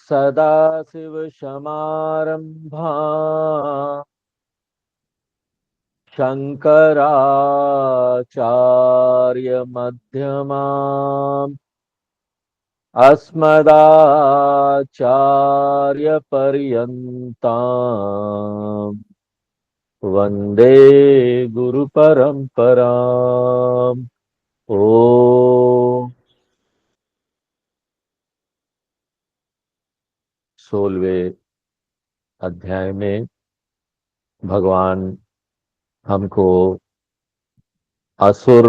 सदाशिवसमारम्भा शङ्कराचार्यमध्यमाम् अस्मदाचार्यपर्यन्ताम् वन्दे गुरुपरम्पराम्। ओ 16वें अध्याय में भगवान हमको असुर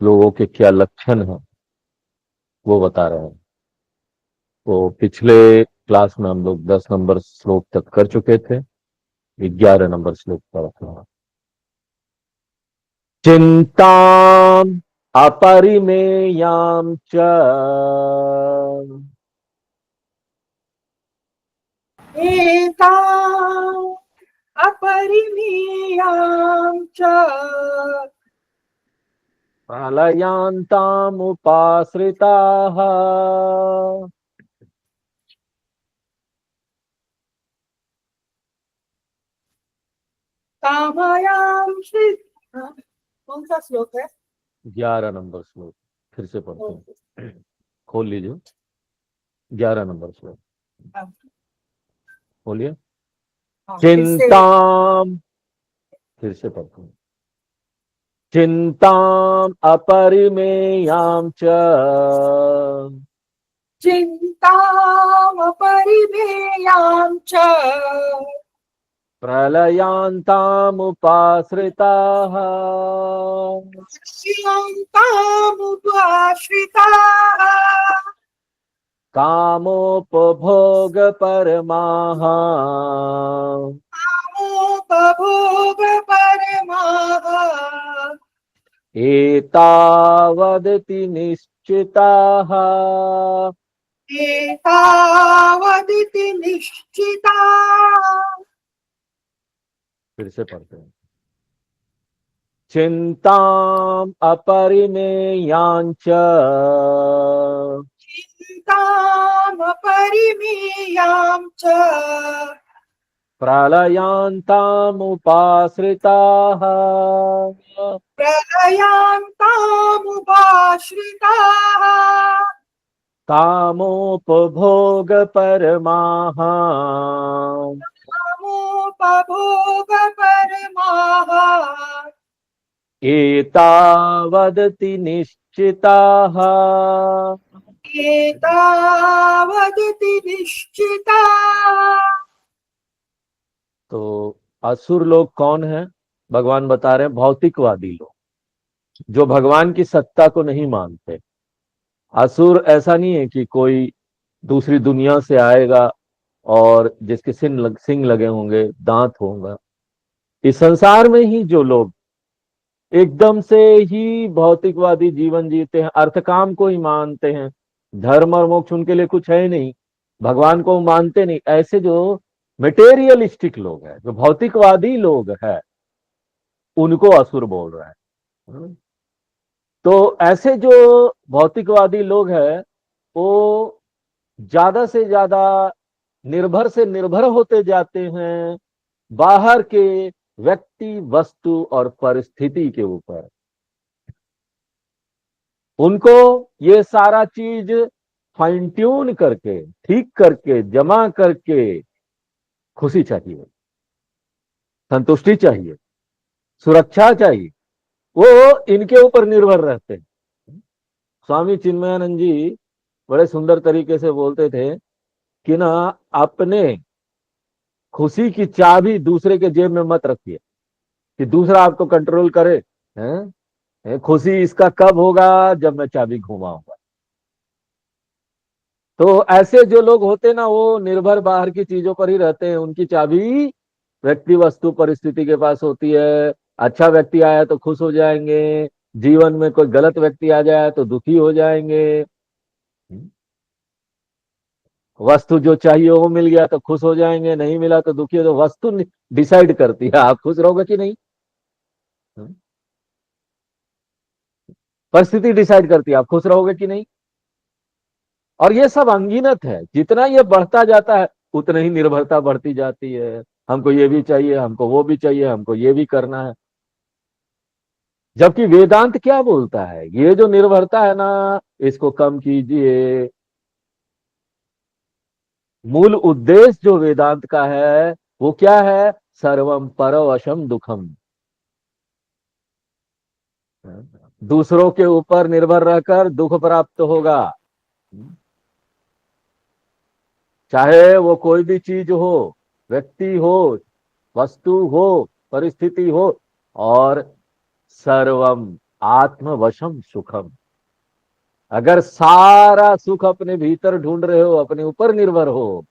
लोगों के क्या लक्षण हैं वो बता रहे हैं। तो पिछले क्लास में हम लोग 10 नंबर श्लोक तक कर चुके थे। 11 नंबर श्लोक पर रखना। चिंताम अपरिमेयाम च एताम् अपरिमेयां च प्रलयान्तामुपाश्रिताः कामयां कौन सा श्लोक है? 11 नंबर श्लोक फिर से पढ़ते हैं, खोल लीजिए। 11 नंबर श्लोक बोलिए। फिर से चिंताम, फिर से पढ़ते हैं। चिंताम अपरिमेयाम च चिन्ताम् अपरिमेयां च प्रलयान्तामुपाश्रिताः श्रियन्तामुपाश्रिताः कामोपभोगपरमाः कामोपभोगपरमाः एतावदिति निश्चिताः। एतावदिति निश्चिता। फिर से पढ़ते हैं। चिंताम अपरिमेयाञ्च चिन्तामपरिमेयां च प्रलयान्तामुपाश्रिताः प्रलयान्तामुपाश्रिताः कामोपभोगपरमाः कामोपभोगपरमाः एतावदिति निश्चिताः। एतावदिति निश्चिता। तो असुर लोग कौन है? भगवान बता रहे हैं भौतिकवादी लोग, जो भगवान की सत्ता को नहीं मानते। असुर ऐसा नहीं है कि कोई दूसरी दुनिया से आएगा और जिसके सिंग लगे होंगे, दांत होगा। इस संसार में ही जो लोग एकदम से ही भौतिकवादी जीवन जीते हैं, अर्थकाम को ही मानते हैं, धर्म और मोक्ष उनके लिए कुछ है ही नहीं, भगवान को मानते नहीं, ऐसे जो मटेरियलिस्टिक लोग हैं, जो भौतिकवादी लोग हैं, उनको असुर बोल रहा है। तो ऐसे जो भौतिकवादी लोग हैं वो ज्यादा से ज्यादा निर्भर से निर्भर होते जाते हैं बाहर के व्यक्ति, वस्तु और परिस्थिति के ऊपर। उनको ये सारा चीज फाइन ट्यून करके, ठीक करके, जमा करके खुशी चाहिए, संतुष्टि चाहिए, सुरक्षा चाहिए। वो इनके ऊपर निर्भर रहते हैं। स्वामी चिन्मयानंद जी बड़े सुंदर तरीके से बोलते थे कि ना, अपने खुशी की चाबी दूसरे के जेब में मत रखिए कि दूसरा आपको कंट्रोल करे। हैं? खुशी इसका कब होगा? जब मैं चाबी घुमाऊंगा। तो ऐसे जो लोग होते ना, वो निर्भर बाहर की चीजों पर ही रहते हैं। उनकी चाबी व्यक्ति, वस्तु, परिस्थिति के पास होती है। अच्छा व्यक्ति आया तो खुश हो जाएंगे, जीवन में कोई गलत व्यक्ति आ जाए तो दुखी हो जाएंगे। वस्तु जो चाहिए वो मिल गया तो खुश हो जाएंगे, नहीं मिला तो दुखी हो। तो वस्तु डिसाइड करती है आप खुश रहोगे कि नहीं। परिस्थिति डिसाइड करती है आप खुश रहोगे कि नहीं। और ये सब अनगिनत है, जितना ये बढ़ता जाता है उतना ही निर्भरता बढ़ती जाती है। हमको ये भी चाहिए, हमको वो भी चाहिए, हमको ये भी करना है। जबकि वेदांत क्या बोलता है, ये जो निर्भरता है ना, इसको कम कीजिए। मूल उद्देश्य जो वेदांत का है वो क्या है? सर्वम परवशम दुखम। दूसरों के ऊपर निर्भर रहकर दुख प्राप्त होगा, चाहे वो कोई भी चीज हो, व्यक्ति हो, वस्तु हो, परिस्थिति हो। और सर्वम आत्मवशम सुखम। अगर सारा सुख अपने भीतर ढूंढ रहे हो, अपने ऊपर निर्भर हो,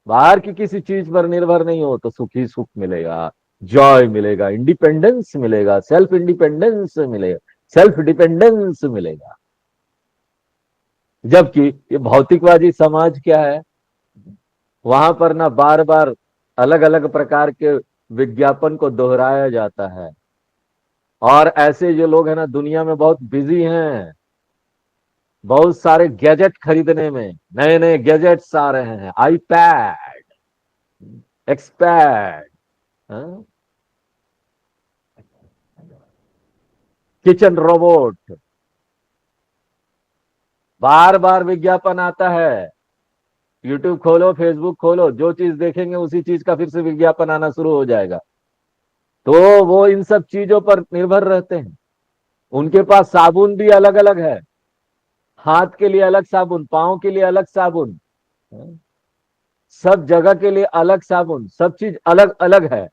बाहर की किसी चीज पर निर्भर नहीं हो, तो सुख ही सुख मिलेगा, जॉय मिलेगा, इंडिपेंडेंस मिलेगा, सेल्फ इंडिपेंडेंस मिलेगा, सेल्फ डिपेंडेंस मिलेगा। जबकि ये भौतिकवादी समाज क्या है, वहां पर ना बार बार अलग अलग प्रकार के विज्ञापन को दोहराया जाता है। और ऐसे जो लोग हैं ना, दुनिया में बहुत बिजी हैं, बहुत सारे गैजेट खरीदने में, नए नए गैजेट्स आ रहे हैं, आईपैड, एक्सपैड, किचन रोबोट, बार बार विज्ञापन आता है। यूट्यूब खोलो, फेसबुक खोलो, जो चीज देखेंगे उसी चीज का फिर से विज्ञापन आना शुरू हो जाएगा। तो वो इन सब चीजों पर निर्भर रहते हैं। उनके पास साबुन भी अलग अलग है, हाथ के लिए अलग साबुन, पांव के लिए अलग साबुन, सब जगह के लिए अलग साबुन, सब चीज अलग अलग है।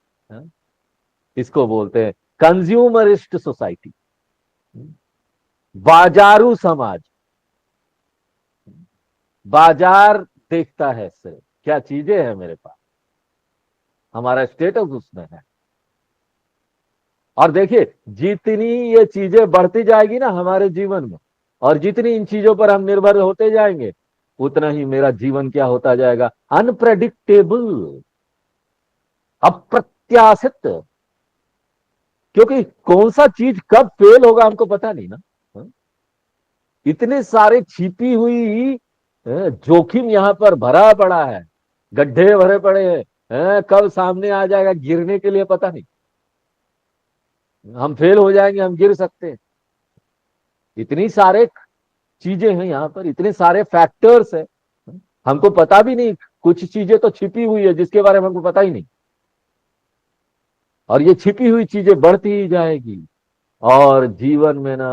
इसको बोलते हैं कंज्यूमरिस्ट सोसाइटी, बाजारू समाज। बाजार देखता है सिर्फ क्या चीजें हैं मेरे पास, हमारा स्टेटस उसमें है। और देखिए, जितनी ये चीजें बढ़ती जाएगी ना हमारे जीवन में, और जितनी इन चीजों पर हम निर्भर होते जाएंगे, उतना ही मेरा जीवन क्या होता जाएगा? अनप्रेडिक्टेबल, अप्रत्याशित। क्योंकि कौन सा चीज कब फेल होगा हमको पता नहीं ना। हाँ? इतने सारे छिपी हुई जोखिम यहाँ पर भरा पड़ा है, गड्ढे भरे पड़े हैं, कब सामने आ जाएगा गिरने के लिए पता नहीं। हम फेल हो जाएंगे, हम गिर सकते हैं। इतनी सारे चीजें हैं यहाँ पर, इतने सारे फैक्टर्स है, हमको पता भी नहीं। कुछ चीजें तो छिपी हुई है जिसके बारे में हमको पता ही नहीं। और ये छिपी हुई चीजें बढ़ती ही जाएगी, और जीवन में ना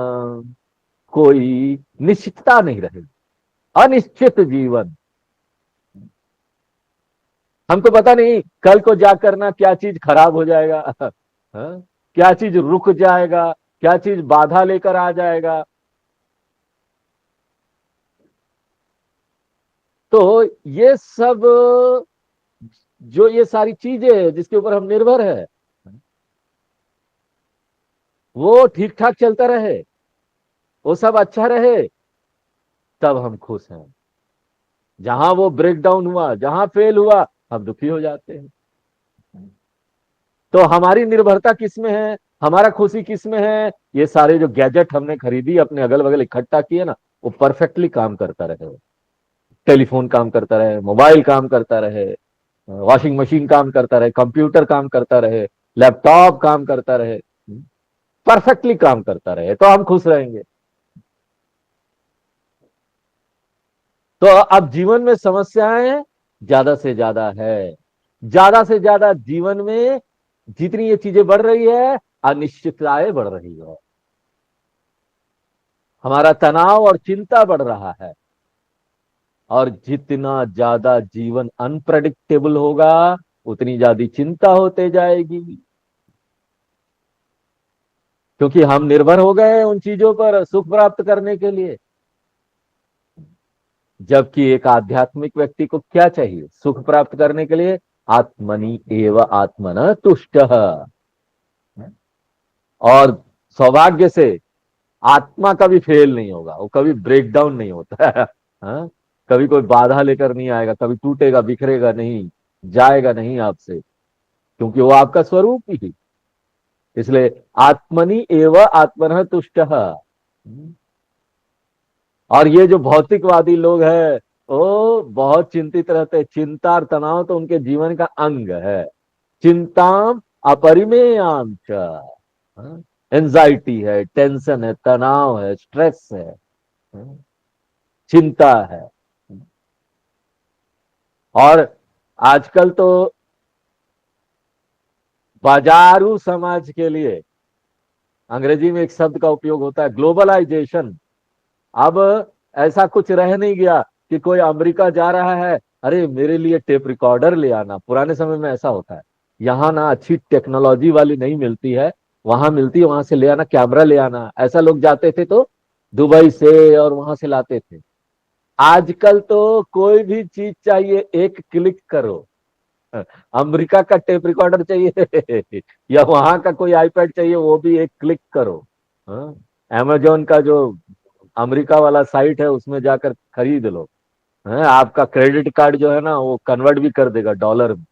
कोई निश्चितता नहीं रहेगी, अनिश्चित जीवन। हमको पता नहीं कल को जाकर ना क्या चीज खराब हो जाएगा, हाँ? क्या चीज रुक जाएगा, क्या चीज बाधा लेकर आ जाएगा। तो ये सब, जो ये सारी चीजें जिसके ऊपर हम निर्भर है, वो ठीक ठाक चलता रहे, वो सब अच्छा रहे, तब हम खुश हैं। जहां वो ब्रेक डाउन हुआ, जहां फेल हुआ, हम दुखी हो जाते हैं। तो हमारी निर्भरता किस में है, हमारा खुशी किस में है? ये सारे जो गैजेट हमने खरीदी, अपने अगल बगल इकट्ठा किए ना, वो परफेक्टली काम करता रहे। टेलीफोन काम करता रहे, मोबाइल काम करता रहे, वॉशिंग मशीन काम करता रहे, कंप्यूटर काम करता रहे, लैपटॉप काम करता रहे, परफेक्टली काम करता रहे, तो हम खुश रहेंगे। तो अब जीवन में समस्याएं ज्यादा से ज्यादा है, ज्यादा से ज्यादा जीवन में जितनी ये चीजें बढ़ रही है, अनिश्चितताएं बढ़ रही है, हमारा तनाव और चिंता बढ़ रहा है। और जितना ज्यादा जीवन अनप्रडिक्टेबल होगा, उतनी ज्यादा चिंता होते जाएगी, क्योंकि हम निर्भर हो गए उन चीजों पर सुख प्राप्त करने के लिए। जबकि एक आध्यात्मिक व्यक्ति को क्या चाहिए सुख प्राप्त करने के लिए? आत्मनि एव आत्मन तुष्ट। और सौभाग्य से आत्मा कभी फेल नहीं होगा, वो कभी ब्रेक डाउन नहीं होता है। हाँ? कभी कोई बाधा लेकर नहीं आएगा, कभी टूटेगा बिखरेगा नहीं, जाएगा नहीं आपसे, क्योंकि वो आपका स्वरूप ही। इसलिए आत्मनि एव आत्मन तुष्ट। और ये जो भौतिकवादी लोग हैं वो बहुत चिंतित रहते हैं। चिंता और तनाव तो उनके जीवन का अंग है। चिंता अपरिमेयाम च, एंजाइटी है, टेंशन है, तनाव है, स्ट्रेस है, चिंता है। और आजकल तो बाजारू समाज के लिए अंग्रेजी में एक शब्द का उपयोग होता है, ग्लोबलाइजेशन। अब ऐसा कुछ रह नहीं गया कि कोई अमेरिका जा रहा है, अरे मेरे लिए टेप रिकॉर्डर ले आना। पुराने समय में ऐसा होता है, यहाँ ना अच्छी टेक्नोलॉजी वाली नहीं मिलती है, वहां मिलती है, वहां से ले आना, कैमरा ले आना। ऐसा लोग जाते थे तो दुबई से और वहां से लाते थे। आजकल तो कोई भी चीज चाहिए एक क्लिक करो। अमेरिका का टेप रिकॉर्डर चाहिए या वहां का कोई आईपैड चाहिए, वो भी एक क्लिक करो। अमेजोन का जो अमेरिका वाला साइट है उसमें जाकर खरीद लो। आपका क्रेडिट कार्ड जो है ना वो कन्वर्ट भी कर देगा डॉलर में,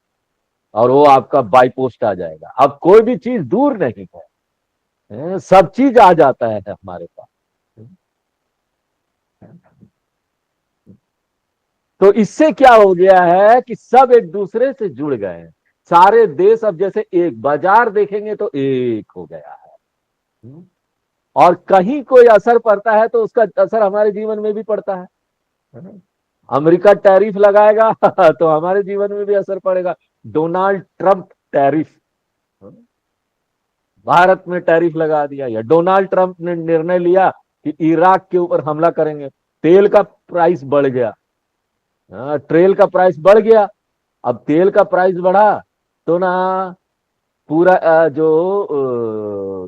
और वो आपका बाई पोस्ट आ जाएगा। अब कोई भी चीज दूर नहीं है, सब चीज आ जाता है हमारे पास। तो इससे क्या हो गया है कि सब एक दूसरे से जुड़ गए हैं। सारे देश अब जैसे एक बाजार देखेंगे तो एक हो गया है। और कहीं कोई असर पड़ता है तो उसका असर हमारे जीवन में भी पड़ता है। अमेरिका टैरिफ लगाएगा तो हमारे जीवन में भी असर पड़ेगा। डोनाल्ड ट्रंप टैरिफ, भारत में टैरिफ लगा दिया, या डोनाल्ड ट्रंप ने निर्णय लिया कि इराक के ऊपर हमला करेंगे, तेल का प्राइस बढ़ गया। तेल का प्राइस बढ़ गया। अब तेल का प्राइस बढ़ा तो ना पूरा जो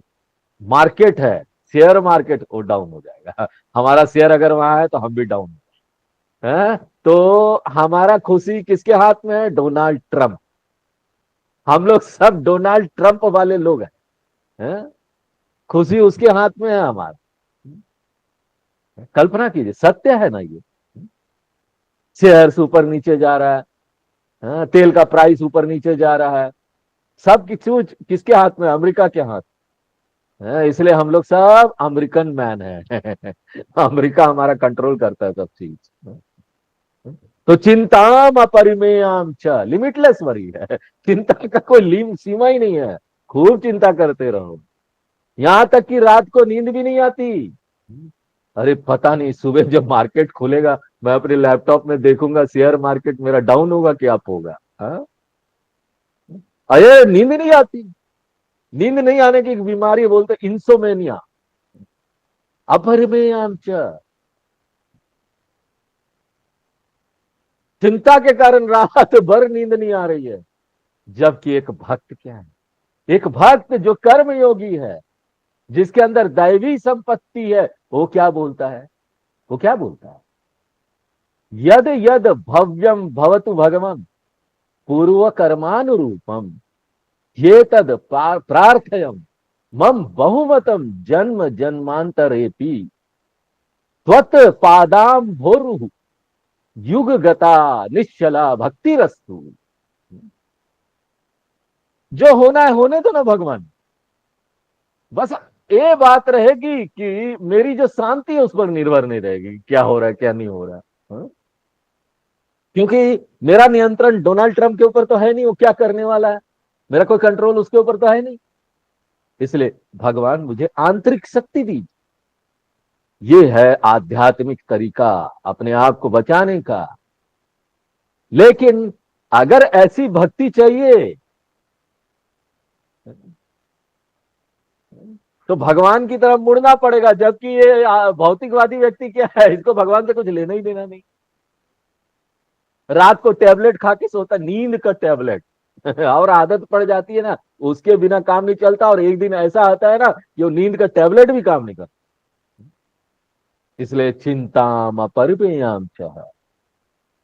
मार्केट है, शेयर मार्केट, वो डाउन हो जाएगा। हमारा शेयर अगर वहां है तो हम भी डाउन है। तो हमारा खुशी किसके हाथ में है? Donald Trump. हम लोग सब डोनाल्ड ट्रंप वाले लोग हैं। खुशी उसके हाथ में है हमारा। कल्पना कीजिए, सत्य है ना ये। शेयर्स ऊपर नीचे जा रहा है, तेल का प्राइस ऊपर नीचे जा रहा है। सब किसके हाथ में? अमेरिका के हाथ। इसलिए हम लोग सब अमेरिकन मैन है अमेरिका हमारा कंट्रोल करता है सब चीज। तो चिंताम अपरिमेयाम च, लिमिटलेस वरी है। चिंता का कोई सीमा ही नहीं है। खूब चिंता करते रहो, यहां तक कि रात को नींद भी नहीं आती। अरे पता नहीं सुबह जब मार्केट खुलेगा मैं अपने लैपटॉप में देखूंगा शेयर मार्केट मेरा डाउन होगा कि अप होगा। अरे नींद नहीं आती। नींद नहीं आने की एक बीमारी बोलते इंसोमेनिया। अपरिमेयाम च, चिंता के कारण रात भर नींद नहीं आ रही है। जबकि एक भक्त क्या है? एक भक्त जो कर्म योगी है, जिसके अंदर दैवी संपत्ति है, वो क्या बोलता है? वो क्या बोलता है? यद यद भव्यम भवतु भगवन् पूर्व कर्मानुरूपम ये तद प्रार्थयम मम बहुमतम जन्म जन्मांतरेपि त्वत् पादाम भोरु युग गता निश्चला भक्ति रस्तु। जो होना है होने दो ना भगवान, बस ये बात रहेगी कि मेरी जो शांति है उस पर निर्भर नहीं रहेगी क्या हो रहा है क्या नहीं हो रहा है। क्योंकि मेरा नियंत्रण डोनाल्ड ट्रंप के ऊपर तो है नहीं, वो क्या करने वाला है, मेरा कोई कंट्रोल उसके ऊपर तो है नहीं। इसलिए भगवान मुझे आंतरिक शक्ति दी। ये है आध्यात्मिक तरीका अपने आप को बचाने का। लेकिन अगर ऐसी भक्ति चाहिए तो भगवान की तरफ मुड़ना पड़ेगा। जबकि ये भौतिकवादी व्यक्ति क्या है, इसको भगवान से कुछ लेना ही देना नहीं। रात को टेबलेट खा के सोता, नींद का टेबलेट और आदत पड़ जाती है ना, उसके बिना काम नहीं चलता। और एक दिन ऐसा आता है ना कि वो नींद का टेबलेट भी काम नहीं करता। इसलिए चिंताम अपरिमेयाम च,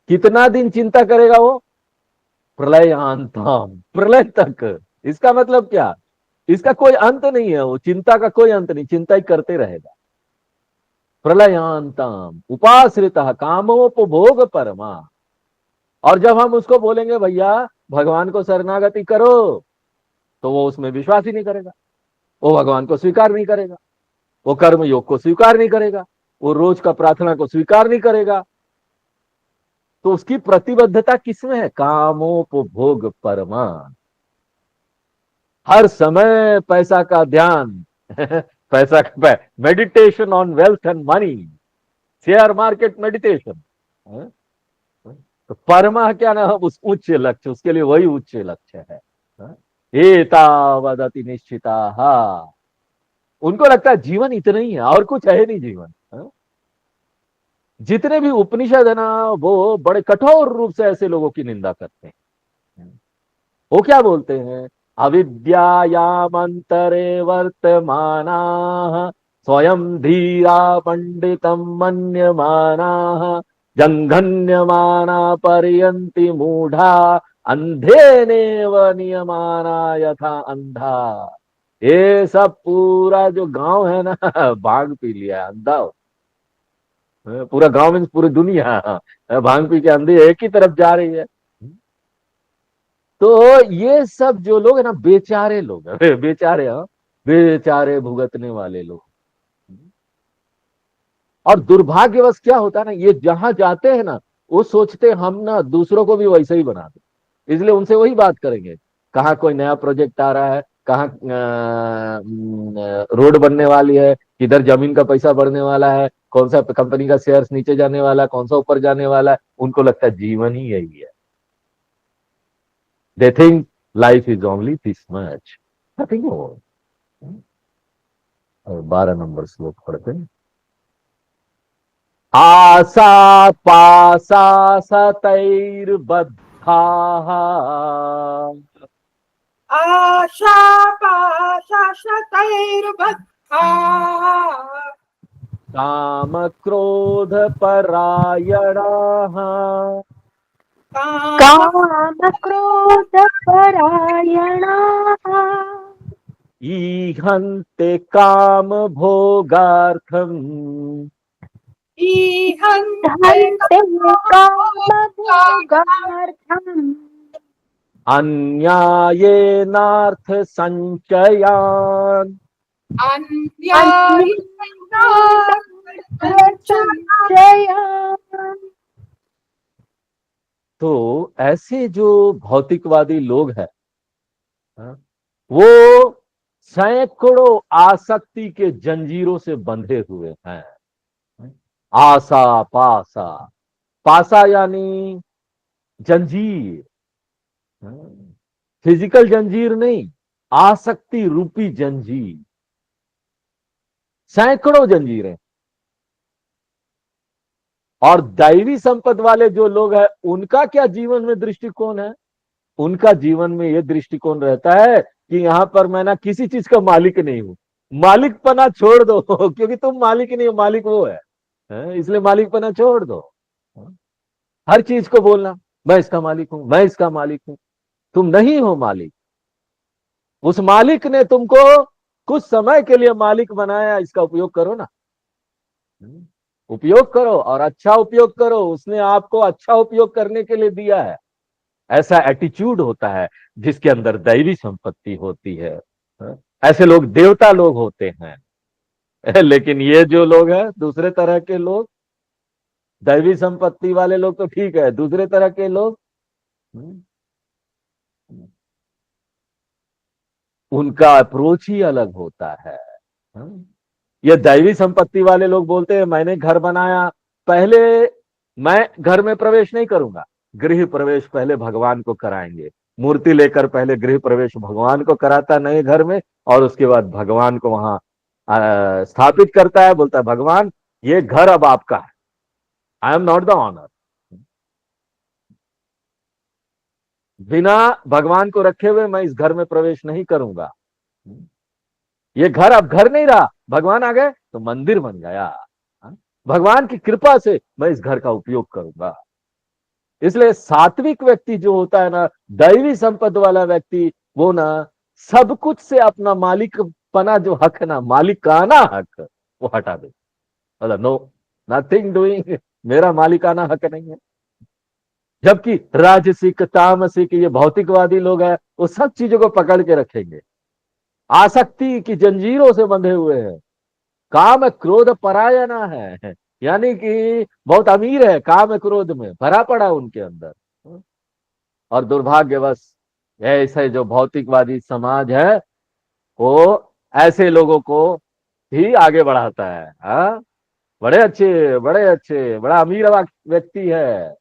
कितना दिन चिंता करेगा वो? प्रलयांतम, प्रलय तक। इसका मतलब क्या? इसका कोई अंत नहीं है, वो चिंता का कोई अंत नहीं, चिंता ही करते रहेगा। प्रलयांतम उपाश्रित कामोपभोग परमा। और जब हम उसको बोलेंगे भैया भगवान को शरणागति करो, तो वो उसमें विश्वास ही नहीं करेगा, वो भगवान को स्वीकार नहीं करेगा, वो कर्म योग को स्वीकार नहीं करेगा, वो रोज का प्रार्थना को स्वीकार नहीं करेगा। तो उसकी प्रतिबद्धता किसमें है? कामोपभोग परमा, हर समय पैसा का ध्यान पैसा का, meditation on wealth and money, share market meditation. तो परमा क्या ना, उस उच्च लक्ष्य, उसके लिए वही उच्च लक्ष्य है। एतावदति निश्चिता, उनको लगता है जीवन इतना ही है और कुछ है नहीं जीवन। जितने भी उपनिषद है ना, वो बड़े कठोर रूप से ऐसे लोगों की निंदा करते हैं। वो क्या बोलते हैं? अविद्यायामंतरे वर्तमाना स्वयं धीरा पंडितम मन्यमाना जंघन्यमाना पर्यंति मूढ़ा अंधेनेव नियमाना यथा अंधा। ये सब पूरा जो गांव है ना, भांग पी लिया है, अंधा हो। पूरा गांव में पूरी दुनिया भांग पी के अंधी एक ही तरफ जा रही है। तो ये सब जो लोग है ना, बेचारे लोग है, बेचारे, हाँ, बेचारे भुगतने वाले लोग। और दुर्भाग्यवश क्या होता है ना, ये जहां जाते हैं ना, वो सोचते हैं हम ना दूसरों को भी वैसे ही बना दे, इसलिए उनसे वही बात करेंगे। कहाँ कोई नया प्रोजेक्ट आ रहा है, कहाँ रोड बनने वाली है, किधर जमीन का पैसा बढ़ने वाला है, कौन सा कंपनी का शेयर्स नीचे जाने वाला है, कौन सा ऊपर जाने वाला है। उनको लगता है जीवन ही यही है। They think life is only this much, nothing more. 12 number श्लोक पढ़ते हैं। आशा पासा सतैर्बद्धा आशापाशशतैर्बद्धाः काम क्रोध परायणाः कामक्रोधपरायणाः ईहन्ते काम भोगार्थम् ईहन्ते धन्ते कामभोगार्थम् अन्यायेनार्थ संचयान्। अन्यायेनार्थसञ्चयान्। तो ऐसे जो भौतिकवादी लोग हैं, वो सैकड़ों आसक्ति के जंजीरों से बंधे हुए हैं। आशा पासा, पासा यानी जंजीर, फिजिकल जंजीर नहीं, आसक्ति रूपी जंजीर, सैकड़ों जंजीरें। और दैवी संपद वाले जो लोग हैं, उनका क्या जीवन में दृष्टिकोण है? उनका जीवन में यह दृष्टिकोण रहता है कि यहां पर मैं ना किसी चीज का मालिक नहीं हूं। मालिकपना छोड़ दो क्योंकि तुम मालिक नहीं हो, मालिक वो है, इसलिए मालिकपना छोड़ दो। हर चीज को बोलना मैं इसका मालिक हूं, मैं इसका मालिक हूं। तुम नहीं हो मालिक। उस मालिक ने तुमको कुछ समय के लिए मालिक बनाया, इसका उपयोग करो ना। उपयोग करो और अच्छा उपयोग करो, उसने आपको अच्छा उपयोग करने के लिए दिया है। ऐसा एटीट्यूड होता है जिसके अंदर दैवी संपत्ति होती है। ऐसे लोग देवता लोग होते हैं। लेकिन ये जो लोग हैं दूसरे तरह के लोग, दैवी संपत्ति वाले लोग तो ठीक है, दूसरे तरह के लोग, उनका अप्रोच ही अलग होता है। ये दैवी संपत्ति वाले लोग बोलते हैं मैंने घर बनाया, पहले मैं घर में प्रवेश नहीं करूंगा, गृह प्रवेश पहले भगवान को कराएंगे। मूर्ति लेकर पहले गृह प्रवेश भगवान को कराता नए घर में, और उसके बाद भगवान को वहां स्थापित करता है। बोलता है भगवान ये घर अब आपका है, I am not the owner. बिना भगवान को रखे हुए मैं इस घर में प्रवेश नहीं करूंगा। ये घर अब घर नहीं रहा, भगवान आ गए तो मंदिर बन गया। भगवान की कृपा से मैं इस घर का उपयोग करूंगा। इसलिए सात्विक व्यक्ति जो होता है ना, दैवी संपद वाला व्यक्ति, वो ना सब कुछ से अपना मालिक पना जो हक है ना, मालिकाना हक, वो हटा दे। मतलब नो, नथिंग डूइंग, मेरा मालिकाना हक नहीं है। जबकि राजसिक तामसिक ये भौतिकवादी लोग हैं, वो सब चीजों को पकड़ के रखेंगे, आसक्ति की जंजीरों से बंधे हुए हैं, काम क्रोध परायणा है, यानी कि बहुत अमीर है, काम क्रोध में भरा पड़ा उनके अंदर। और दुर्भाग्यवश ऐसे जो भौतिकवादी समाज है वो ऐसे लोगों को ही आगे बढ़ाता है। हाँ, बड़े अच्छे, बड़े अच्छे, बड़ा अमीर व्यक्ति है,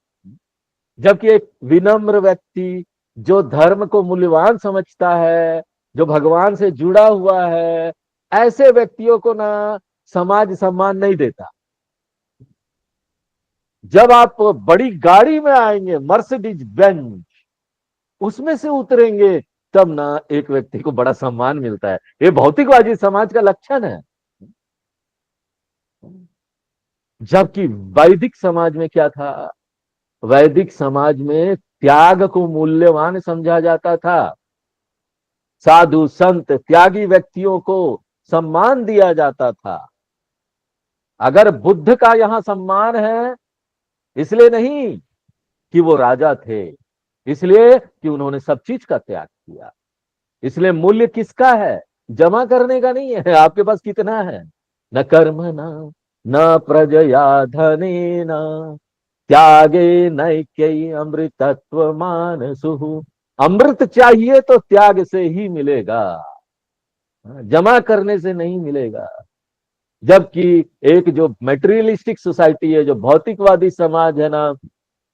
जबकि एक विनम्र व्यक्ति जो धर्म को मूल्यवान समझता है, जो भगवान से जुड़ा हुआ है, ऐसे व्यक्तियों को ना समाज सम्मान नहीं देता। जब आप बड़ी गाड़ी में आएंगे, मर्सिडीज बेंज, उसमें से उतरेंगे, तब ना एक व्यक्ति को बड़ा सम्मान मिलता है। ये भौतिकवादी समाज का लक्षण है। जबकि वैदिक समाज में क्या था? वैदिक समाज में त्याग को मूल्यवान समझा जाता था। साधु संत त्यागी व्यक्तियों को सम्मान दिया जाता था। अगर बुद्ध का यहां सम्मान है, इसलिए नहीं कि वो राजा थे, इसलिए कि उन्होंने सब चीज का त्याग किया। इसलिए मूल्य किसका है? जमा करने का नहीं है, आपके पास कितना है। न कर्म न प्रजया धने न त्यागे नैक्य अमृतत्व मानसु। अमृत चाहिए तो त्याग से ही मिलेगा, जमा करने से नहीं मिलेगा। जबकि एक जो मेटेरियलिस्टिक सोसाइटी है, जो भौतिकवादी समाज है ना,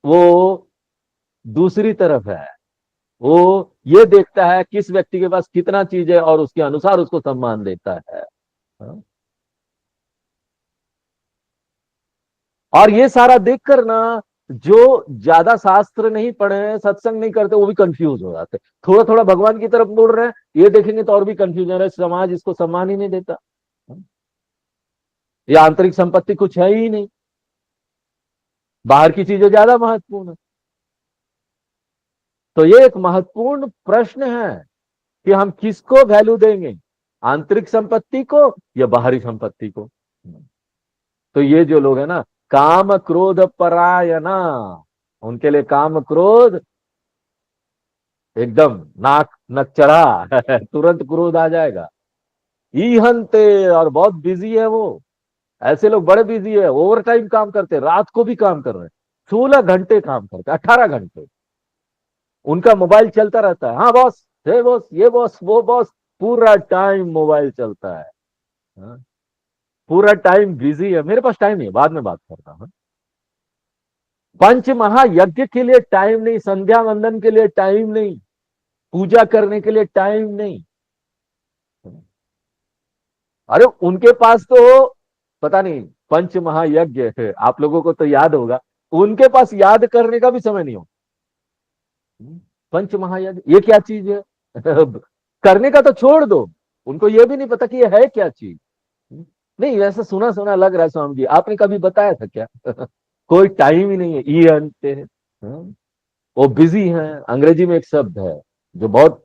वो दूसरी तरफ है। वो ये देखता है किस व्यक्ति के पास कितना चीज है और उसके अनुसार उसको सम्मान देता है। हाँ? और ये सारा देखकर ना, जो ज्यादा शास्त्र नहीं पढ़े हैं, सत्संग नहीं करते, वो भी कंफ्यूज हो जाते। थोड़ा थोड़ा भगवान की तरफ मुड़ रहे हैं, ये देखेंगे तो और भी कंफ्यूजन है, समाज इसको सम्मान ही नहीं देता। ये आंतरिक संपत्ति कुछ है ही नहीं, बाहर की चीजें ज्यादा महत्वपूर्ण है। तो ये एक महत्वपूर्ण प्रश्न है कि हम किसको वैल्यू देंगे, आंतरिक संपत्ति को या बाहरी संपत्ति को। तो ये जो लोग है ना, काम क्रोध परायणा, उनके लिए काम क्रोध एकदम नाक नक चढ़ा तुरंत क्रोध आ जाएगा। ईहंते, और बहुत बिजी है वो। ऐसे लोग बड़े बिजी है, ओवर टाइम काम करते, रात को भी काम कर रहे हैं, 16 घंटे काम करते, 18 घंटे उनका मोबाइल चलता रहता है। हाँ बॉस, हे बॉस, ये बॉस, वो बॉस, पूरा टाइम मोबाइल चलता है। हाँ? पूरा टाइम बिजी है, मेरे पास टाइम नहीं है, बाद में बात करता हूं। पंच महायज्ञ के लिए टाइम नहीं, संध्या वंदन के लिए टाइम नहीं, पूजा करने के लिए टाइम नहीं। अरे उनके पास तो पता नहीं, पंच महायज्ञ है, आप लोगों को तो याद होगा, उनके पास याद करने का भी समय नहीं हो। पंच महायज्ञ ये क्या चीज है? करने का तो छोड़ दो, उनको ये भी नहीं पता कि ये है क्या चीज। नहीं, ऐसा सुना सुना लग रहा है स्वामी जी, आपने कभी बताया था क्या? कोई टाइम ही नहीं है, ई अंते है। वो बिजी हैं, अंग्रेजी में एक शब्द है, जो बहुत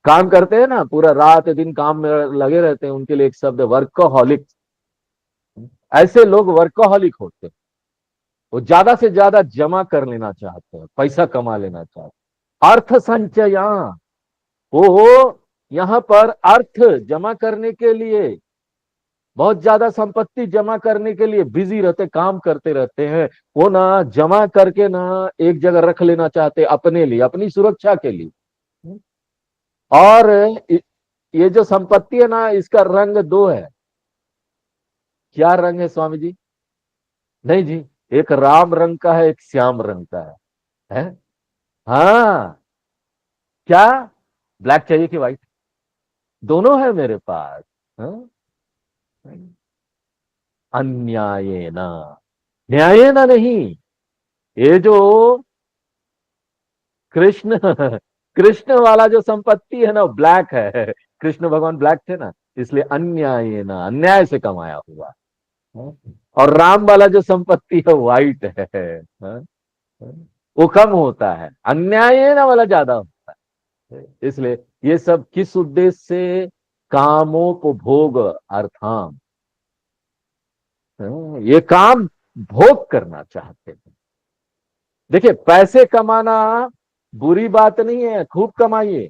काम करते हैं ना, पूरा रात दिन काम में लगे रहते हैं, उनके लिए एक शब्द है वर्कोहॉलिक। ऐसे लोग वर्कोहॉलिक होते हैं, वो ज्यादा से ज्यादा जमा कर लेना चाहते हैं, पैसा कमा लेना चाहते हैं। अर्थ संचया, वो यहां पर अर्थ जमा करने के लिए, बहुत ज्यादा संपत्ति जमा करने के लिए बिजी रहते, काम करते रहते हैं। वो ना जमा करके ना एक जगह रख लेना चाहते अपने लिए, अपनी सुरक्षा के लिए। और ये जो संपत्ति है ना, इसका रंग दो है। क्या रंग है स्वामी जी? नहीं जी, एक राम रंग का है, एक श्याम रंग का है? हाँ, क्या ब्लैक चाहिए कि व्हाइट? दोनों है मेरे पास। हाँ? अन्याय ना, न्याय ना नहीं। ये जो कृष्ण कृष्ण वाला जो संपत्ति है ना, ब्लैक है। कृष्ण भगवान ब्लैक थे ना, इसलिए अन्याय ना, अन्याय से कमाया हुआ। हाँ? और राम वाला जो संपत्ति है व्हाइट है। हाँ? वो कम होता है, अन्याय ना वाला ज्यादा होता है। इसलिए ये सब किस उद्देश्य से? कामोपभोग अर्थाम। ये काम भोग करना चाहते हैं। देखिए, पैसे कमाना बुरी बात नहीं है, खूब कमाइए।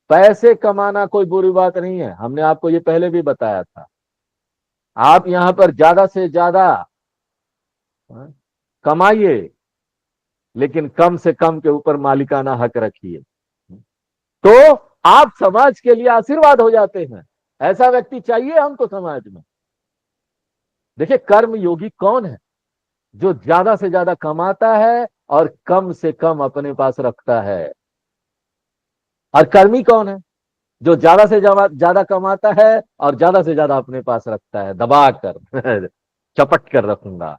पैसे कमाना कोई बुरी बात नहीं है, हमने आपको ये पहले भी बताया था। आप यहां पर ज्यादा से ज्यादा कमाइए, लेकिन कम से कम के ऊपर मालिकाना हक रखिए, तो आप समाज के लिए आशीर्वाद हो जाते हैं। ऐसा व्यक्ति चाहिए हमको समाज में। देखिए, कर्म योगी कौन है? जो ज्यादा से ज्यादा कमाता है और कम से कम अपने पास रखता है। और कर्मी कौन है? जो ज्यादा से ज्यादा कमाता है और ज्यादा से ज्यादा अपने पास रखता है, दबा कर चपट कर रखूंगा।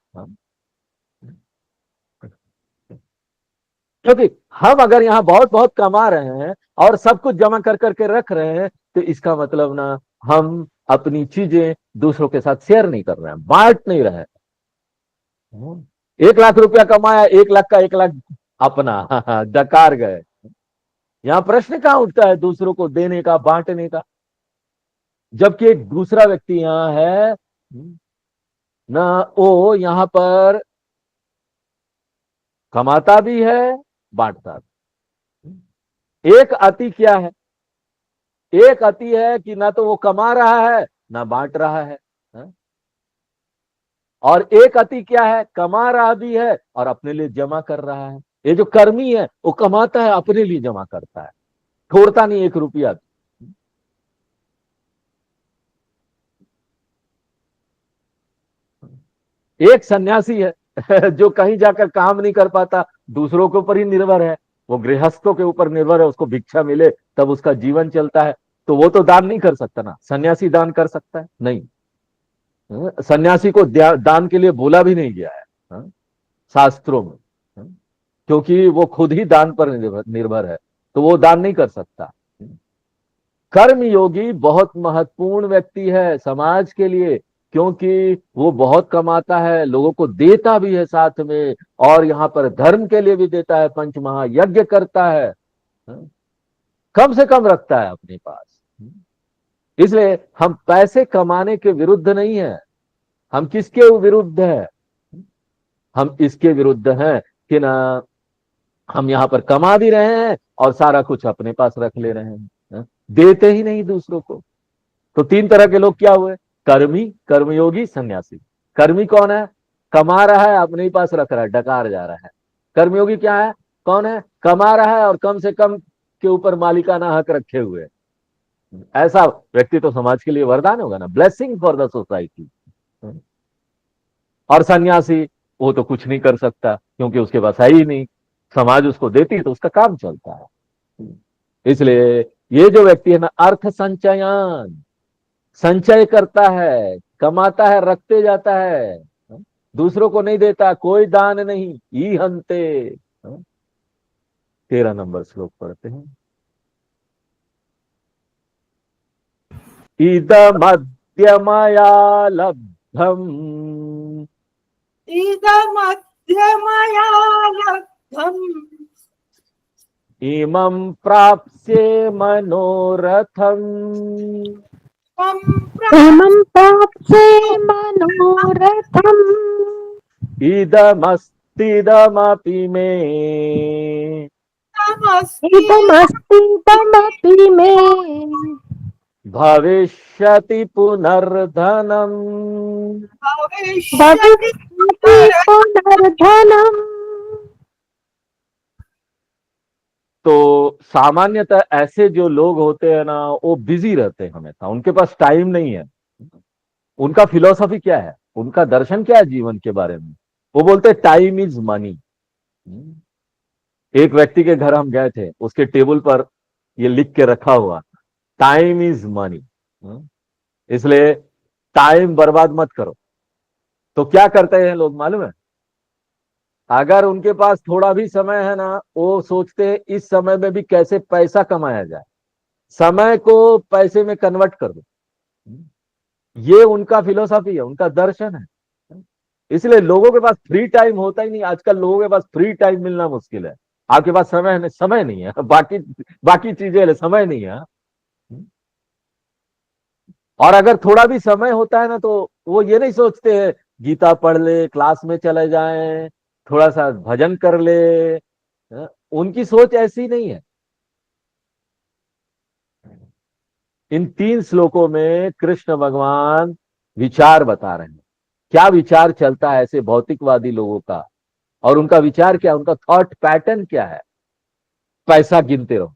क्योंकि हम अगर यहाँ बहुत बहुत कमा रहे हैं और सब कुछ जमा कर करके रख रहे हैं, तो इसका मतलब ना, हम अपनी चीजें दूसरों के साथ शेयर नहीं कर रहे हैं, बांट नहीं रहे हैं। 1 लाख रुपया कमाया, 1 लाख का 1 लाख अपना डकार गए। यहाँ प्रश्न कहाँ उठता है दूसरों को देने का, बांटने का? जबकि एक दूसरा व्यक्ति यहाँ है ना, वो यहाँ पर कमाता भी है, बांटता भी। एक अति क्या है? एक अति है कि ना तो वो कमा रहा है ना बांट रहा है। और एक अति क्या है? कमा रहा भी है और अपने लिए जमा कर रहा है। ये जो कर्मी है वो कमाता है, अपने लिए जमा करता है, छोड़ता नहीं 1 रुपया। एक सन्यासी है जो कहीं जाकर काम नहीं कर पाता, दूसरों के ऊपर ही निर्भर है, वो गृहस्थों के ऊपर निर्भर है, उसको भिक्षा मिले तब उसका जीवन चलता है। तो वो तो दान नहीं कर सकता ना। सन्यासी दान कर सकता है? नहीं। सन्यासी को दान के लिए बोला भी नहीं गया है शास्त्रों में, क्योंकि वो खुद ही दान पर निर्भर है, तो वो दान नहीं कर सकता। कर्म योगी बहुत महत्वपूर्ण व्यक्ति है समाज के लिए, क्योंकि वो बहुत कमाता है, लोगों को देता भी है साथ में, और यहाँ पर धर्म के लिए भी देता है, पंच महायज्ञ करता है, कम से कम रखता है अपने पास। इसलिए हम पैसे कमाने के विरुद्ध नहीं है। हम किसके विरुद्ध है? हम इसके विरुद्ध हैं कि ना, हम यहाँ पर कमा भी रहे हैं और सारा कुछ अपने पास रख ले रहे हैं, देते ही नहीं दूसरों को। तो 3 तरह के लोग क्या हुए? कर्मी, कर्मयोगी, सन्यासी। कर्मी कौन है? कमा रहा है, अपने ही पास रख रहा है, डकार जा रहा है। कर्मयोगी क्या है? कौन है? कमा रहा है और कम से कम के ऊपर मालिकाना हक रखे हुए। ऐसा व्यक्ति तो समाज के लिए वरदान होगा ना, ब्लेसिंग फॉर द सोसाइटी। और सन्यासी, वो तो कुछ नहीं कर सकता, क्योंकि उसके पास है ही नहीं, समाज उसको देती है तो उसका काम चलता है। इसलिए ये जो व्यक्ति है ना, अर्थ संचयन, संचय करता है, कमाता है, रखते जाता है, दूसरों को नहीं देता, कोई दान नहीं। ई हंते। 13 नंबर श्लोक पढ़ते हैं। इदमद्यमया लब्धम इदमध्यमया लब्धम् इमं प्राप्स्ये मनोरथम त्वं इमं प्राप्स्ये मनोरथम् इदमस्तिदमपि मे प्राप्तमस्ति इदमस्तीदमपि मे भविष्यति पुनर्धनम्। भविष्यति भविष्यति पुनर्धनम्। तो सामान्यतः ऐसे जो लोग होते हैं ना, वो बिजी रहते हैं हमेशा, उनके पास टाइम नहीं है। उनका फिलॉसफी क्या है, उनका दर्शन क्या है जीवन के बारे में? वो बोलते हैं टाइम इज मनी। एक व्यक्ति के घर हम गए थे, उसके टेबल पर ये लिख के रखा हुआ, टाइम इज मनी। इसलिए टाइम बर्बाद मत करो। तो क्या करते हैं लोग मालूम है? अगर उनके पास थोड़ा भी समय है ना, वो सोचते हैं इस समय में भी कैसे पैसा कमाया जाए, समय को पैसे में कन्वर्ट कर दो। ये उनका फिलोसफी है, उनका दर्शन है। इसलिए लोगों के पास फ्री टाइम होता ही नहीं। आजकल लोगों के पास फ्री टाइम मिलना मुश्किल है। आपके पास समय नहीं है, बाकी बाकी चीजें, समय नहीं है। और अगर थोड़ा भी समय होता है ना, तो वो ये नहीं सोचते हैं गीता पढ़ ले, क्लास में चले जाएं, थोड़ा सा भजन कर ले। उनकी सोच ऐसी नहीं है। इन 3 श्लोकों में कृष्ण भगवान विचार बता रहे हैं, क्या विचार चलता है ऐसे भौतिकवादी लोगों का, और उनका विचार क्या, उनका थॉट पैटर्न क्या है। पैसा गिनते रहो,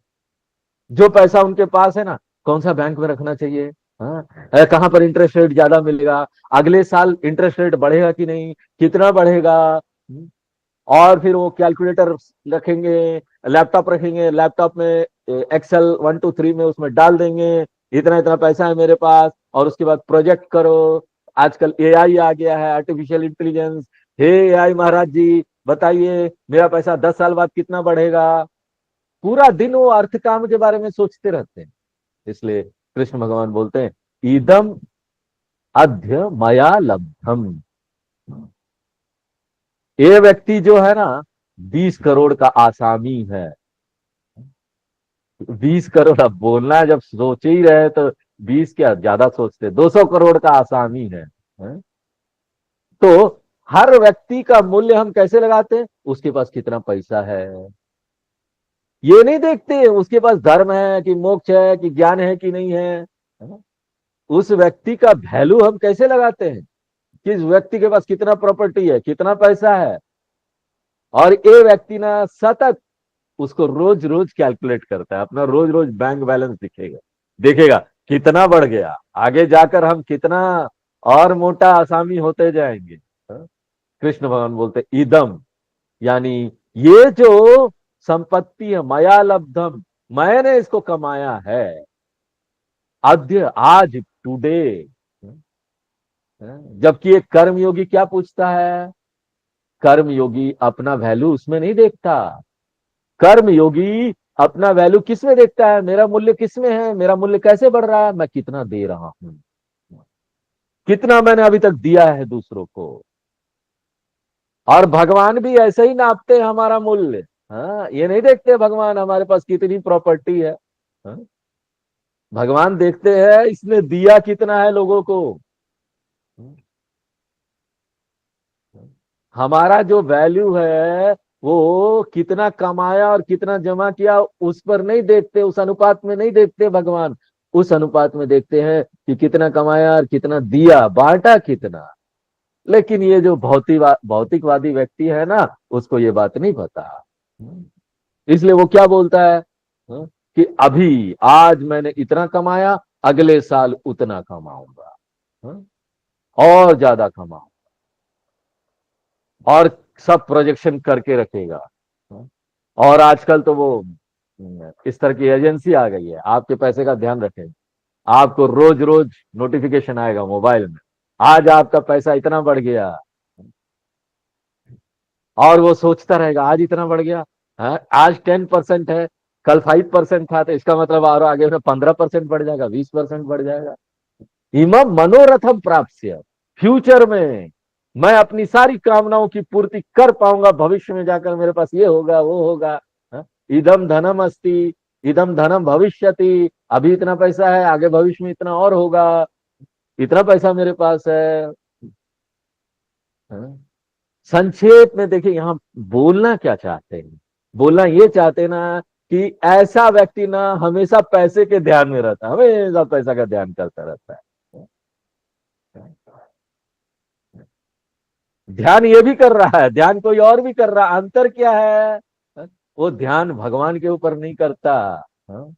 जो पैसा उनके पास है ना, कौन सा बैंक में रखना चाहिए, हाँ, कहां पर इंटरेस्ट रेट ज्यादा मिलेगा, अगले साल इंटरेस्ट रेट बढ़ेगा कि नहीं, कितना बढ़ेगा। और फिर वो कैलकुलेटर रखेंगे, लैपटॉप रखेंगे, लैपटॉप में एक्सेल 1 2 3 में उसमें डाल देंगे, इतना इतना पैसा है मेरे पास, और उसके बाद प्रोजेक्ट करो। आजकल एआई आ गया है, आर्टिफिशियल इंटेलिजेंस। हे एआई महाराज जी बताइए मेरा पैसा 10 साल बाद कितना बढ़ेगा। पूरा दिन वो अर्थ काम के बारे में सोचते रहते हैं। इसलिए कृष्ण भगवान बोलते हैं, इदम अद्य मया लब्धम। ये व्यक्ति जो है ना, 20 करोड़ का आसामी है। 20 करोड़, अब बोलना है जब सोच ही रहे तो 20 क्या ज्यादा सोचते, 200 करोड़ का आसामी है? तो हर व्यक्ति का मूल्य हम कैसे लगाते हैं, उसके पास कितना पैसा है। ये नहीं देखते उसके पास धर्म है कि मोक्ष है कि ज्ञान है कि नहीं है? उस व्यक्ति का वैल्यू हम कैसे लगाते हैं, किस व्यक्ति के पास कितना प्रॉपर्टी है, कितना पैसा है। और ये व्यक्ति ना सतत उसको रोज रोज कैलकुलेट करता है, अपना रोज रोज बैंक बैलेंस दिखेगा, देखेगा कितना बढ़ गया, आगे जाकर हम कितना और मोटा आसामी होते जाएंगे। हाँ? कृष्ण भगवान बोलते इदम, यानी ये जो संपत्ति है, मया लब्धम, मैंने इसको कमाया है। अद्य, आज, टुडे। जबकि एक कर्मयोगी क्या पूछता है, कर्मयोगी अपना वैल्यू उसमें नहीं देखता। कर्मयोगी अपना वैल्यू किस में देखता है, मेरा मूल्य किस में है, मेरा मूल्य कैसे बढ़ रहा है, मैं कितना दे रहा हूं, कितना मैंने अभी तक दिया है दूसरों को। और भगवान भी ऐसे ही नापते हैं हमारा मूल्य। हाँ, ये नहीं देखते भगवान हमारे पास कितनी प्रॉपर्टी है। हाँ? भगवान देखते हैं इसने दिया कितना है लोगों को। हमारा जो वैल्यू है वो कितना कमाया और कितना जमा किया, उस पर नहीं देखते, उस अनुपात में नहीं देखते भगवान। उस अनुपात में देखते हैं कि कितना कमाया और कितना दिया, बांटा कितना। लेकिन ये जो भौतिकवादी व्यक्ति है ना, उसको ये बात नहीं पता। इसलिए वो क्या बोलता है, हाँ, कि अभी आज मैंने इतना कमाया, अगले साल उतना कमाऊंगा, हाँ, और ज्यादा कमाऊंगा, और सब प्रोजेक्शन करके रखेगा। और आजकल तो वो इस तरह की एजेंसी आ गई है, आपके पैसे का ध्यान रखेगी। आपको रोज रोज नोटिफिकेशन आएगा मोबाइल में, आज आपका पैसा इतना बढ़ गया, और वो सोचता रहेगा आज इतना बढ़ गया। हाँ, आज 10% है, कल 5% था, तो इसका मतलब और आगे में 15% बढ़ जाएगा, 20% बढ़ जाएगा। इमं मनोरथम प्राप्त, फ्यूचर में मैं अपनी सारी कामनाओं की पूर्ति कर पाऊंगा, भविष्य में जाकर मेरे पास ये होगा वो होगा। हाँ? इदम धनम अस्ति, इदम धनम भविष्यति, अभी इतना पैसा है, आगे भविष्य में इतना और होगा, इतना पैसा मेरे पास है। हाँ? संक्षेप में देखिए यहां बोलना क्या चाहते हैं, बोलना ये चाहते हैं ना कि ऐसा व्यक्ति ना हमेशा पैसे के ध्यान में रहता है, हमेशा पैसा का ध्यान करता रहता है। ध्यान ये भी कर रहा है, ध्यान कोई और भी कर रहा है, अंतर क्या है, वो ध्यान भगवान के ऊपर नहीं करता। हाँ?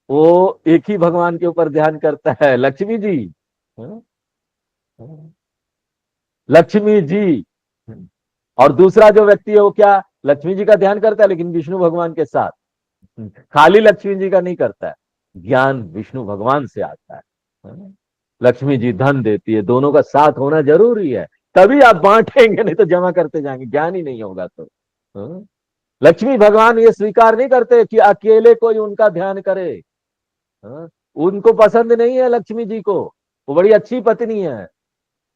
वो एक ही भगवान के ऊपर ध्यान करता है, लक्ष्मी जी। हाँ? लक्ष्मी जी। और दूसरा जो व्यक्ति है वो क्या, लक्ष्मी जी का ध्यान करता है लेकिन विष्णु भगवान के साथ, खाली लक्ष्मी जी का नहीं करता है। ज्ञान विष्णु भगवान से आता है। हाँ? लक्ष्मी जी धन देती है, दोनों का साथ होना जरूरी है, तभी आप बांटेंगे, नहीं तो जमा करते जाएंगे, ज्ञान ही नहीं होगा तो। हाँ? लक्ष्मी भगवान ये स्वीकार नहीं करते कि अकेले कोई उनका ध्यान करे। हाँ? उनको पसंद नहीं है लक्ष्मी जी को, वो बड़ी अच्छी पत्नी है,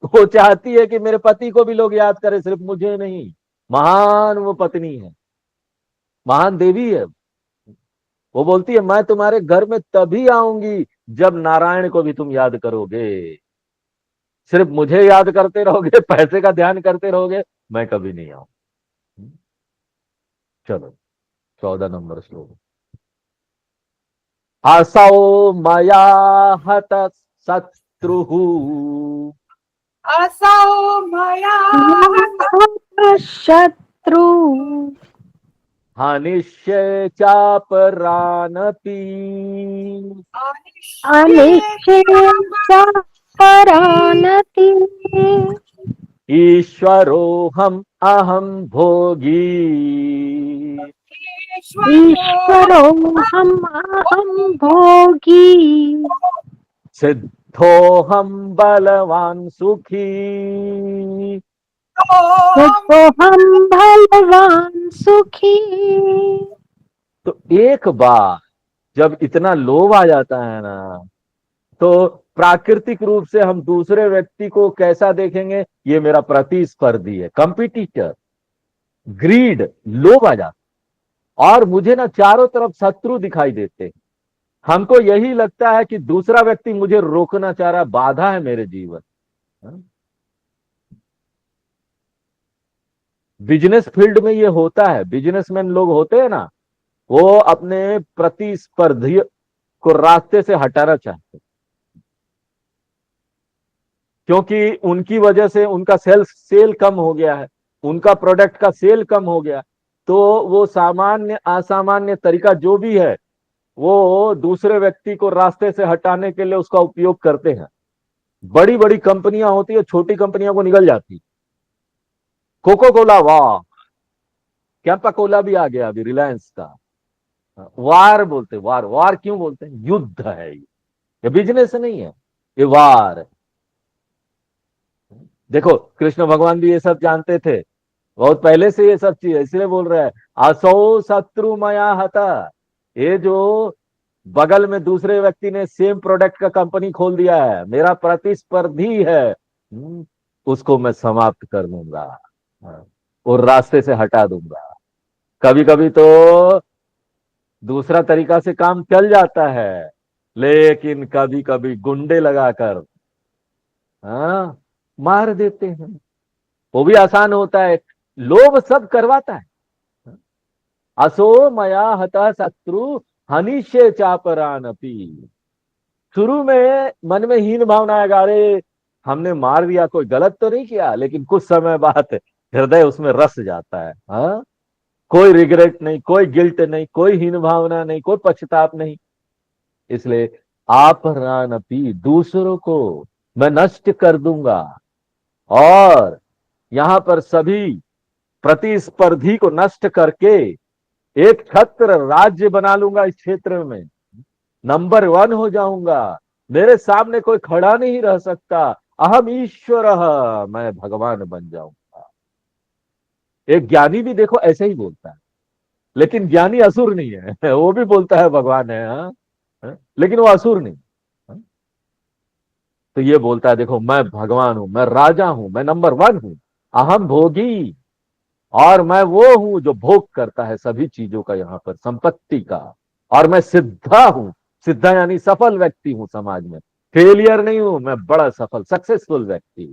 वो चाहती है कि मेरे पति को भी लोग याद करें, सिर्फ मुझे नहीं। महान वो पत्नी है, महान देवी है। वो बोलती है मैं तुम्हारे घर में तभी आऊंगी जब नारायण को भी तुम याद करोगे। सिर्फ मुझे याद करते रहोगे, पैसे का ध्यान करते रहोगे, मैं कभी नहीं आऊंगा। चलो 14 नंबर श्लोक। असौ मया हत शत्रु। असौ मया शत्रु हनिष्ये चापरानपि। अनिश्चेचा परानति ईश्वरोऽहम् अहं भोगी। ईश्वरोऽहम् अहं भोगी सिद्धोऽहं बलवान सुखी। सिद्धोऽहं बलवान सुखी। तो एक बार जब इतना लोभ आ जाता है ना, तो प्राकृतिक रूप से हम दूसरे व्यक्ति को कैसा देखेंगे? ये मेरा प्रतिस्पर्धी है, कंपटीटर। ग्रीड, लोभ आ जाता, और मुझे ना चारों तरफ शत्रु दिखाई देते हैं। हमको यही लगता है कि दूसरा व्यक्ति मुझे रोकना चाह रहा, बाधा है मेरे जीवन। बिजनेस फील्ड में ये होता है, बिजनेसमैन लोग होते हैं ना, वो अपने प्रतिस्पर्धी को रास्ते से हटाना चाहते, क्योंकि उनकी वजह से उनका सेल कम हो गया है, उनका प्रोडक्ट का सेल कम हो गया, तो वो सामान्य असामान्य तरीका जो भी है, वो दूसरे व्यक्ति को रास्ते से हटाने के लिए उसका उपयोग करते हैं। बड़ी बड़ी कंपनियां होती है, छोटी कंपनियों को निकल जाती। कोको कोला, वाह, कैंपा कोला भी आ गया अभी, रिलायंस का। वार बोलते, वार, वार क्यों बोलते हैं? युद्ध है ये बिजनेस नहीं है, ये वार है। देखो, कृष्ण भगवान भी ये सब जानते थे, बहुत पहले से ये सब चीज, इसलिए बोल रहे हैं असौ शत्रु मया हता। ये जो बगल में दूसरे व्यक्ति ने सेम प्रोडक्ट का कंपनी खोल दिया है, मेरा प्रतिस्पर्धी है, उसको मैं समाप्त कर दूंगा और रास्ते से हटा दूंगा। कभी कभी तो दूसरा तरीका से काम चल जाता है, लेकिन कभी कभी गुंडे लगाकर हाँ मार देते हैं, वो भी आसान होता है। लोभ सब करवाता है। असो मया हता शत्रु हनिष्ये चापरानपि। शुरू में मन में हीन भावना आएगा, अरे हमने मार दिया, कोई गलत तो नहीं किया, लेकिन कुछ समय बाद हृदय उसमें रस जाता है। हाँ, कोई रिग्रेट नहीं, कोई गिल्ट नहीं, कोई हीन भावना नहीं, कोई पश्चाताप नहीं। इसलिए आपरानपि, दूसरों को मैं नष्ट कर दूंगा, और यहां पर सभी प्रतिस्पर्धी को नष्ट करके एक छत्र राज्य बना लूंगा, इस क्षेत्र में नंबर 1 हो जाऊंगा, मेरे सामने कोई खड़ा नहीं रह सकता। अहम ईश्वर, मैं भगवान बन जाऊंगा। एक ज्ञानी भी देखो ऐसे ही बोलता है, लेकिन ज्ञानी असुर नहीं है। वो भी बोलता है भगवान है, हाँ? लेकिन वो असुर नहीं। हाँ? तो ये बोलता है देखो, मैं भगवान हूं, मैं राजा हूं, मैं नंबर 1 हूं, अहम भोगी, और मैं वो हूं जो भोग करता है सभी चीजों का, यहां पर संपत्ति का। और मैं सिद्धा हूं, सिद्धा यानी सफल व्यक्ति हूं समाज में, फेलियर नहीं हूं, मैं बड़ा सफल सक्सेसफुल व्यक्ति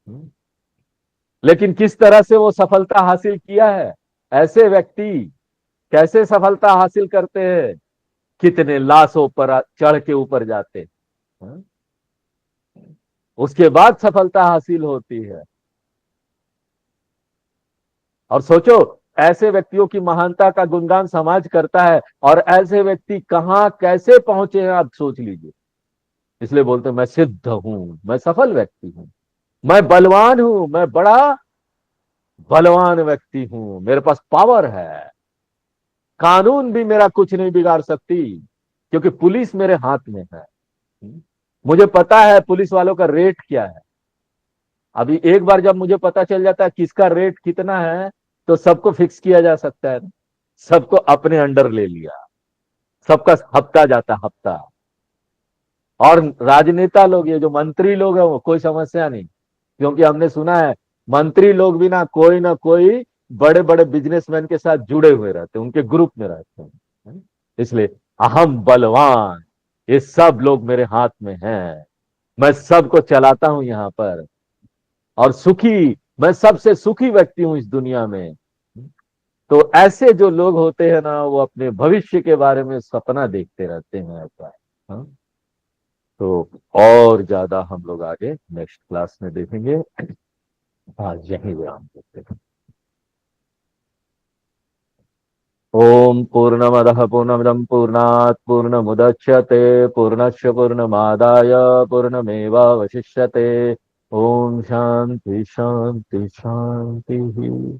हूं। लेकिन किस तरह से वो सफलता हासिल किया है? ऐसे व्यक्ति कैसे सफलता हासिल करते हैं? कितने लाशों पर चढ़ के ऊपर जाते हैं, उसके बाद सफलता हासिल होती है। और सोचो, ऐसे व्यक्तियों की महानता का गुणगान समाज करता है, और ऐसे व्यक्ति कहां कैसे पहुंचे हैं आप सोच लीजिए। इसलिए बोलते हैं मैं सिद्ध हूं, मैं सफल व्यक्ति हूं, मैं बलवान हूं, मैं बड़ा बलवान व्यक्ति हूं, मेरे पास पावर है, कानून भी मेरा कुछ नहीं बिगाड़ सकती, क्योंकि पुलिस मेरे हाथ में है। मुझे पता है पुलिस वालों का रेट क्या है। अभी एक बार जब मुझे पता चल जाता है किसका रेट कितना है, तो सबको फिक्स किया जा सकता है, सबको अपने अंडर ले लिया, सबका हफ्ता जाता हफ्ता। और राजनेता लोग, ये जो मंत्री लोग हैं, वो कोई समस्या नहीं, क्योंकि हमने सुना है मंत्री लोग भी ना कोई बड़े बड़े बिजनेसमैन के साथ जुड़े हुए रहते हैं, उनके ग्रुप में रहते हैं। इसलिए अहम बलवान, ये सब लोग मेरे हाथ में हैं, मैं सबको चलाता हूं यहां पर, और सुखी, मैं सबसे सुखी व्यक्ति हूं इस दुनिया में। तो ऐसे जो लोग होते हैं ना, वो अपने भविष्य के बारे में सपना देखते रहते हैं ऐसा। हाँ? तो और ज्यादा हम लोग आगे नेक्स्ट क्लास में देखेंगे। आज यहीं विराम करते हैं। ओम पूर्णमदः पूर्णमिदं पूर्णात् पूर्णमुदच्यते पूर्णस्य पूर्णमादाय पूर्णमेवावशिष्यते। ओम शांति शांति शांति।